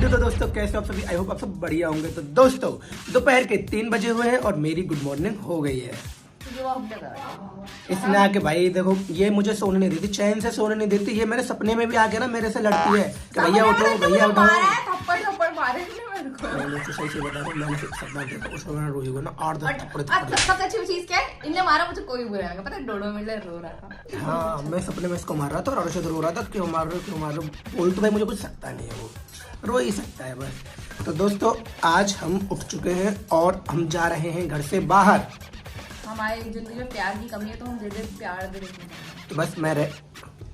Video. तो दोस्तों कैसे आप सभी, आई होप आप सब बढ़िया होंगे। तो दोस्तों दोपहर के 3 बजे हुए हैं और मेरी गुड मॉर्निंग हो गई है। इसने आके भाई देखो, ये मुझे सोने नहीं देती, चैन से सोने नहीं देती। ये मेरे सपने में भी आके ना मेरे से लड़ती है कि भैया उठो भैया उठो। मैंने सही से बता रहा हूँ, मैंने सपना देखा उसको मैंने रोई को ना 8-10 थप्पड़। सबसे अच्छी चीज क्या है, इनने मारा मुझे कोई बुरा लगा, पता है डोडो मिले रो रहा था। हाँ मैं सपने में इसको मार रहा था और अर्शद रो रहा था क्यों मार रहे हो क्यों मार रहे हो। बोल तो भाई मुझे कुछ सकता नहीं है, वो रो ही सकता है बस। तो दोस्तों आज हम उठ चुके हैं और हम जा रहे हैं घर से बाहर। हमारी जिंदगी में प्यार की कमी है तो हम दे दे प्यार दे देते हैं। तो बस मैं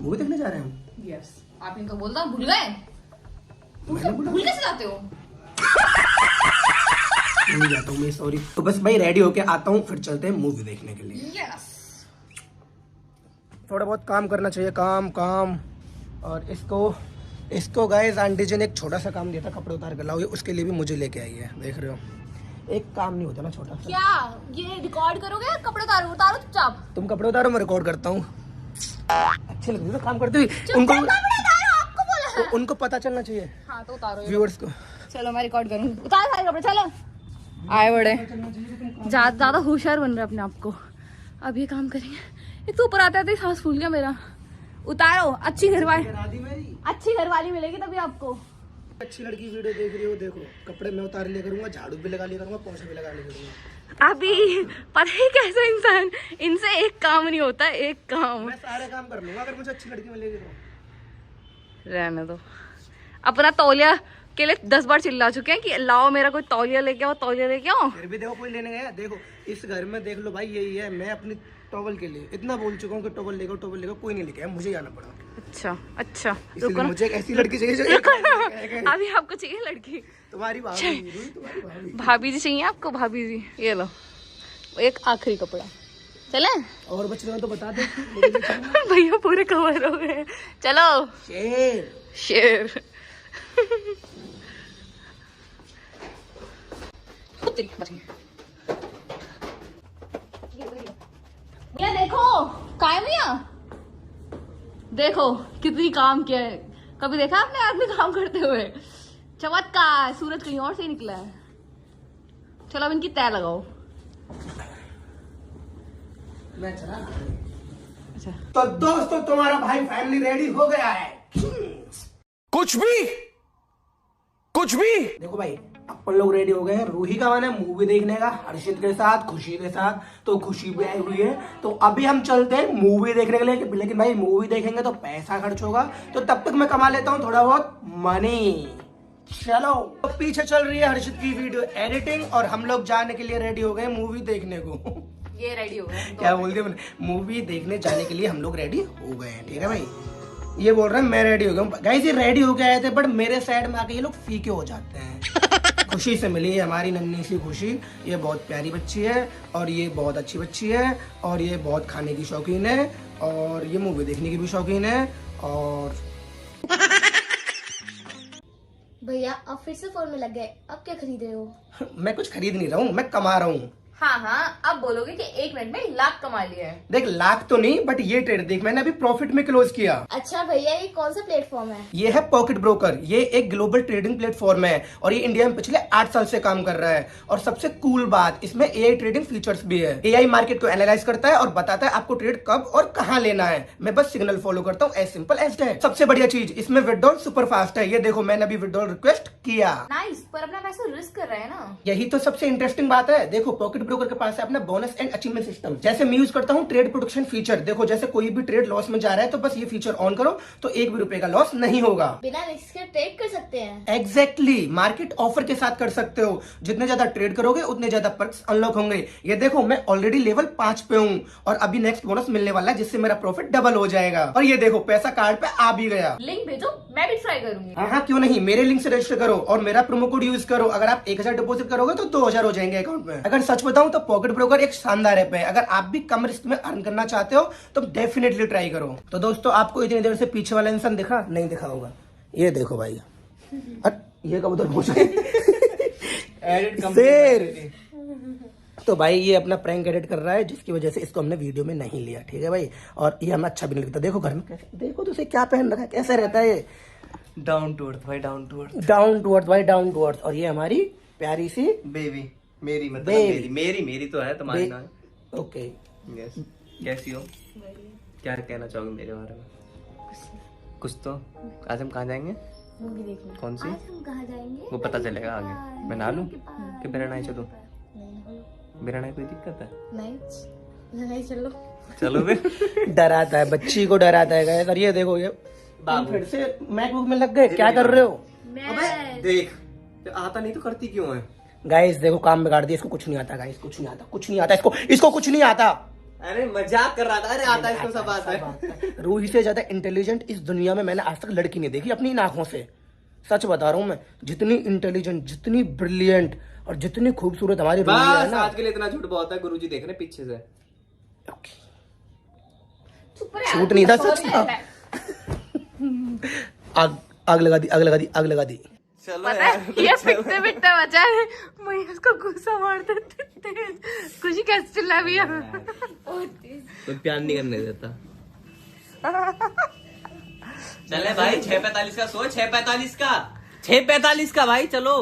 मूवी देखने जा रहे हैं। यस, आप इनको बोलता भूल गए, भूल कैसे जाते हो? नहीं जाता हूँ मैं, सॉरी। तो बस भाई रेडी होके आता हूँ, फिर चलते हैं मूवी देखने के लिए। यस, थोड़ा बहुत काम करना चाहिए, काम। और इसको गाइस आंटी जी ने एक छोटा सा काम दिया था, कपड़े उतार कर लाओ, उसके लिए भी मुझे लेके आई है। देख रहे हो, एक काम नहीं होता ना छोटा सा। क्या ये रिकॉर्ड करोगे? कपड़े उतारो चुपचाप। तुम कपड़े उतारो, मैं रिकॉर्ड करता हूँ। अच्छे लगते हैं काम करते हुए। उनको पता चलना चाहिए। हाँ तो उतारो व्यूअर्स को। चलो मैं रिकॉर्ड करूँ। उतार सारे कपड़े, चलो आए बड़े ज्यादा होशियार बन रहे अपने आप को। अब ये काम करेंगे। एक तो ऊपर आते आते सांस फूल गया मेरा। उतारो, अच्छी घरवाली मिलेगी तभी आपको। अच्छी लड़की वीडियो देख रही हो, देखो कपड़े मैं उतार लिया करूंगा, झाड़ू भी लगा लिया करूंगा, पोंछा भी लगा लिया करूंगा। अभी पता है कैसा इंसान, इनसे एक काम नहीं होता, एक काम। मैं सारे काम कर लूंगा अगर मुझे अच्छी लड़की मिलेगी तो। रहने दो। अपना तौलिया के लिए 10 बार चिल्ला चुके हैं कि लाओ मेरा कोई तौलिया लेके आओ, तौलिया लेके आओ। फिर भी देखो कोई लेने गया। देखो इस घर में देख लो भाई, यही है। मैं अपनी टॉवल के लिए इतना बोल चुका हूँ कि टॉवल लेकर कोई नहीं लेके आया, मुझे जाना पड़ा। अच्छा इसलिए मुझे एक ऐसी लड़की चाहिए जो अभी आपको चाहिए लड़की? तुम्हारी भाभी जी चाहिए आपको? भाभी जी ये लो एक आखिरी कपड़ा। चले और बच्चे तो बता दे। भैया पूरे कवर हो गए। चलो शेर ये देखो कायम भैया, देखो कितनी काम किया है। कभी देखा आपने आदमी काम करते हुए? चमत्कार, सूरज कहीं और से ही निकला है। चलो अब इनकी तय लगाओ। मैं चला। अच्छा तो दोस्तों तुम्हारा भाई फाइनली रेडी हो गया है। कुछ भी देखो भाई, अपन लोग रेडी हो गए हैं। रूही का मन है मूवी देखने का हर्षित के साथ, खुशी के साथ। तो खुशी भी आई हुई है, तो अभी हम चलते हैं मूवी देखने के लिए। लेकिन भाई मूवी देखेंगे तो पैसा खर्च होगा, तो तब तक मैं कमा लेता हूँ थोड़ा बहुत मनी। चलो तो पीछे चल रही है हर्षित की वीडियो एडिटिंग और हम लोग जाने के लिए रेडी हो गए मूवी देखने को। ये रेडी हो गए? क्या बोल दिया मैंने? मूवी देखने जाने के लिए हम लोग रेडी हो गए हैं, ठीक है भाई। ये बोल रहे हैं मैं रेडी हो गया हूँ। गाइस ये रेडी हो गए थे, बट मेरे साइड में आके ये लोग फीके हो जाते हैं। खुशी से मिली है हमारी नन्ही सी खुशी। ये बहुत प्यारी बच्ची है और ये बहुत अच्छी बच्ची है और ये बहुत खाने की शौकीन है और ये मूवी देखने की भी शौकीन है। और भैया आप फिर से फोन में लग गए, अब क्या खरीद रहे हो? मैं कुछ खरीद नहीं रहा हूँ, मैं कमा रहा हूँ। हाँ अब बोलोगे कि 1 मिनट में लाख कमा लिया है। देख लाख तो नहीं, बट ये ट्रेड देख मैंने अभी प्रॉफिट में क्लोज किया। अच्छा भैया ये कौन सा प्लेटफॉर्म है? ये है पॉकेट ब्रोकर। ये एक ग्लोबल ट्रेडिंग प्लेटफॉर्म है और ये इंडिया में पिछले 8 साल से काम कर रहा है। और सबसे कूल बात, इसमें एआई ट्रेडिंग फीचर्स भी है। एआई मार्केट को एनालाइज करता है और बताता है आपको ट्रेड कब और कहां लेना है। मैं बस सिग्नल फॉलो करता हूँ, एज सिंपल एज दैट। सबसे बढ़िया चीज इसमें विड्रॉल सुपर फास्ट है। ये देखो मैंने अभी विड्रॉल रिक्वेस्ट किया। नाइस, पर अपना पैसा रिस्क कर रहे हैं ना। यही तो सबसे इंटरेस्टिंग बात है। देखो पॉकेट ब्रोकर के पास है अपना बोनस एंड अचीवमेंट सिस्टम। जैसे मैं यूज करता हूँ ट्रेड प्रोटेक्शन फीचर। देखो जैसे कोई भी ट्रेड लॉस में जा रहा है तो बस ये फीचर ऑन करो तो 1 भी रुपए का लॉस नहीं होगा। बिना रिस्क के ट्रेड कर सकते हैं? एग्जैक्टली मार्केट ऑफर के साथ कर सकते हो। जितने ज्यादा ट्रेड करोगे उतने ज्यादा पर्क्स अनलॉक होंगे। ये देखो मैं ऑलरेडी लेवल 5 पे हूँ और अभी नेक्स्ट बोनस मिलने वाला है जिससे मेरा प्रॉफिट डबल हो जाएगा। और ये देखो पैसा कार्ड पे आ भी गया। लिंक भेजो, मैं भी ट्राई करूंगी। हाँ क्यों नहीं, मेरे लिंक से रजिस्टर करो और मेरा प्रोमो कोड यूज करो। अगर आप 1000 डिपॉजिट करोगे तो 2000 हो जाएंगे अकाउंट में। अगर सच बताऊं तो पॉकेट ब्रोकर एक शानदार ऐप है। अगर आप भी कम रिस्क में अर्न करना चाहते हो तो डेफिनेटली ट्राई करो। तो दोस्तों आपको इतनी देर से पीछे वाला इंसान दिखा नहीं दिखा होगा, ये देखो भाई। ये कबूतर पूछ शेर। तो भाई ये अपना प्रैंक एडिट कर रहा है जिसकी वजह से इसको हमने वीडियो में नहीं लिया, ठीक है भाई। और ये हमें अच्छा भी नहीं लगता। देखो घर में कैसे, देखो तो उसे क्या पहन रखा है, कैसे रहता है ये। डाउन टू अर्थ भाई, down to earth. Down to earth भाई, डाउन टू अर्थ। और ये हमारी प्यारी सी बेबी, मेरी मतलब Baby। मेरी तो है, तुम्हारी ना है। ओके। यस। कैसी हो? क्या कहना चाहोगे मेरे बारे में? कुछ तो। आज हम कहाँ जाएंगे? मूवी देखने। कौन सी? आज हम कहाँ जाएंगे? वो पता चलेगा आगे। मैं ना लूं कि बिना नहाए चलूं? बिना नहाए कोई दिक्कत है? नहीं चलो। चलो फिर। डराता है, बच्ची को डराता है गाइस। और ये देखो, ये तुम फिर से मैकबुक में लग गए, क्या कर रहे हो अबे देख, तो आता नहीं तो करती क्यों है? गाइस? देखो काम बिगाड़ दिया। इसको कुछ नहीं आता गाइस, कुछ नहीं आता, कुछ नहीं आता इसको कुछ नहीं आता। अरे मजाक कर रहा था। अरे आता है, इसको सब आता है। रूही से ज्यादा इंटेलिजेंट इस दुनिया में मैंने आज तक लड़की नहीं देखी अपनी इन आंखों से। सच बता रहा हूँ मैं, जितनी इंटेलिजेंट, जितनी ब्रिलियंट और जितनी खूबसूरत हमारी रूही है बस ना। आज के लिए इतना झूठ बहुत है। गुरुजी देख रहे हैं पीछे से। छूट नहीं था, सच था। आग लगा दी, आग लगा दी, आग लगा दी। चलो पता है ये पिटते पिटते बचा है, मैं उसको गुस्सा मार देती थी। खुशी कैसे चिल्ला भी है। कोई प्यार नहीं करने देता। चले भाई, 6:45 का सो, 6:45 का, 6:45 का भाई, चलो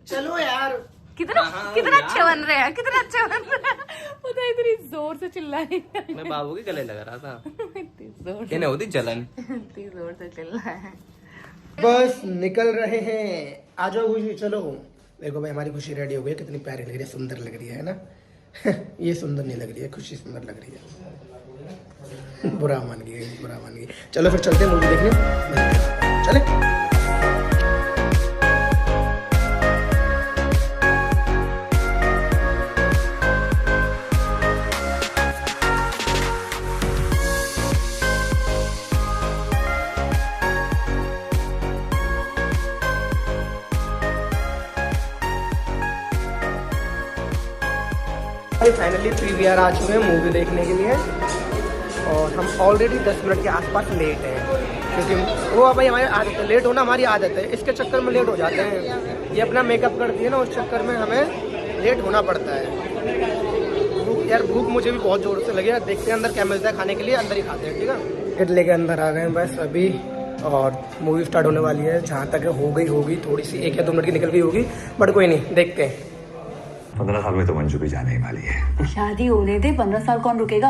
चलो यार। कितना हाँ, कितना यार। अच्छे बन रहे हैं, कितना अच्छे बन रहे हैं। पता है इतनी जोर से चिल्लाई। मैं बाबू के गले लगा रहा था। इतनी जोर से, इन्हें होती जलन। इतनी जोर से चिल्ला है। बस निकल रहे हैं। आ जाओ खुशी, चलो। देखो भाई, हमारी खुशी रेडी हो गई। कितनी प्यारी लग रही है, सुंदर लग रही है ना। ये सुंदर नहीं लग रही है, खुशी सुंदर लग रही है। बुरा मान गई, बुरा मान गई। चलो फिर चलते हैं मूवी देखने, चले। फाइनली पीवीआर आ चुके हैं मूवी देखने के लिए। और हम ऑलरेडी 10 मिनट के आसपास लेट हैं, क्योंकि वो भाई हमारी आदत है, लेट होना हमारी आदत है। इसके चक्कर में लेट हो जाते हैं। ये अपना मेकअप करती है ना, उस चक्कर में हमें लेट होना पड़ता है। यार भूख मुझे भी बहुत जोर से लगी है। देखते हैं अंदर क्या मिलता है खाने के लिए, अंदर ही खाते हैं, ठीक है। टिकट लेके अंदर आ गए हैं बस अभी, और मूवी स्टार्ट होने वाली है। जहाँ तक होगी थोड़ी सी 1 या 2 मिनट की निकल गई होगी, बट कोई नहीं, देखते हैं। 15 साल में तो मंजू भी जाने ही वाली है। शादी होने दे, 15 साल कौन रुकेगा?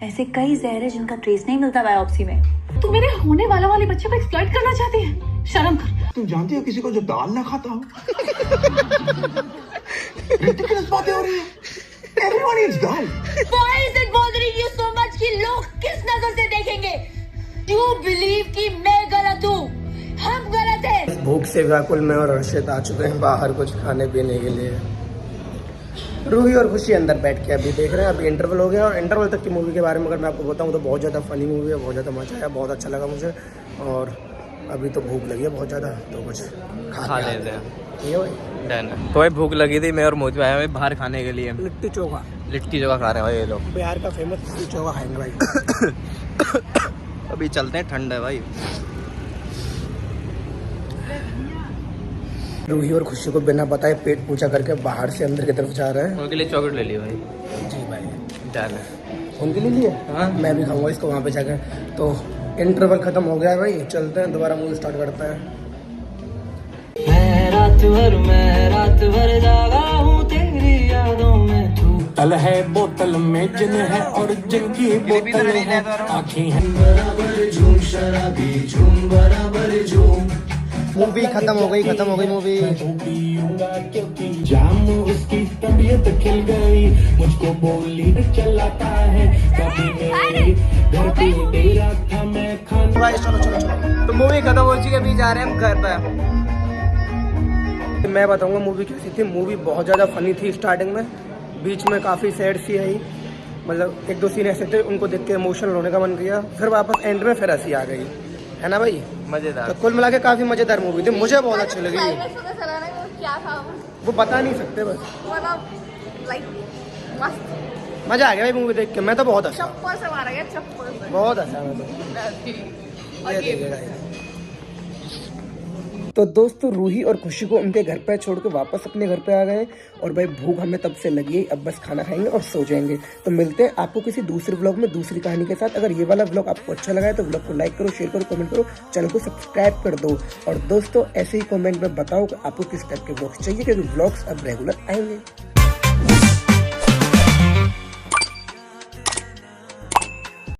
ऐसे कई जहर है जिनका ट्रेस नहीं मिलता बायोप्सी में। तू मेरे होने वाले बच्चे को एक्सप्लॉइट करना चाहती है? शर्म कर। तुम जानती हो किसी को जो दाल ना खाता हो? रिडिकुलस बातें हो रही है। Everyone eats dal. Why is it bothering you so much कि लोग किस नजर से देखेंगे? You believe कि मैं गलत हूँ, हम गलत हैं। भूख से व्याकुल में और अर्षित आ चुके हैं बाहर कुछ खाने पीने के लिए। रूही और खुशी अंदर बैठ के अभी देख रहे हैं। अभी इंटरवल हो गया, और इंटरवल तक की मूवी के बारे में अगर मैं आपको बताऊं तो बहुत ज़्यादा फनी मूवी है, बहुत ज़्यादा मजा आया, बहुत अच्छा लगा मुझे। और अभी तो भूख लगी है बहुत ज़्यादा, तो कुछ खा लेते हैं। ठीक है भाई। डन है। तो भाई भूख लगी थी, मैं और मोहित आया भाई बाहर खाने के लिए। लिट्टी चोखा, लिट्टी चोखा खा रहे हैं भाई ये लोग। बिहार का फेमस लिट्टी चोखा खाएंगे भाई। अभी चलते हैं, ठंड है भाई। रूही और खुशी को बिना बताए पेट पूजा करके बाहर से अंदर की तरफ जा रहे हैं। उनके लिए चॉकलेट ले लिया भाई। जी भाई, डन है। उनके लिए लिए। हाँ। मैं भी खाऊंगा इसको वहाँ पे जाकर। तो इंटरवल खत्म हो गया है भाई, चलते हैं दोबारा मूवी स्टार्ट करते हैं। मैं रात भर जागा हूँ तेरी यादों में। तू तल है बोतल में जिन है और जिनकी बोतल है आँखें हैं। बराबर झूम शराबी झूम बराबर झूम। मूवी खत्म हो गई मूवी। पीऊंगा क्योंकि जाम उसकी तबीयत खिल गई, मुझको बोली चलाता है कभी मेरे घर पे डेरा था मैं खाना। भाई चलो। तो मूवी खत्म हो चुकी है, अभी जा रहे हैं हम घर पे। मैं बताऊंगा मूवी कैसी थी। मूवी बहुत ज़्यादा फनी थी स्टार्टिंग में, बीच में काफ़ी सैड सी आई, मतलब 1-2 सीन ऐसे थे उनको देख के इमोशनल होने का मन किया, फिर वापस एंड में फिर हंसी आ गई, है ना भाई। मजेदार। तो कुल मिला के काफ़ी मज़ेदार मूवी थी, मुझे बहुत अच्छी लगी। क्या था वो बता नहीं सकते, बस लाइक मस्त, मज़ा आ गया भाई मूवी देख के। मैं तो बहुत हंसा, चप्पल से मारा गया, चप्पल से। बहुत हंसा मैं तो। ये देखिएगा। तो दोस्तों रूही और खुशी को उनके घर पे छोड़ के वापस अपने घर पे आ गए और भाई भूख हमें तब से लगी है, अब बस खाना खाएंगे और सो जाएंगे। तो मिलते हैं आपको किसी दूसरे व्लॉग में दूसरी कहानी के साथ। अगर ये वाला व्लॉग आपको अच्छा लगा है तो व्लॉग को लाइक करो, शेयर करो, कमेंट करो, चैनल को सब्सक्राइब कर दो। और दोस्तों ऐसे ही कमेंट में बताओ कि आपको किस टाइप के व्लॉग्स चाहिए, क्योंकि व्लॉग्स अब रेगुलर आएंगे।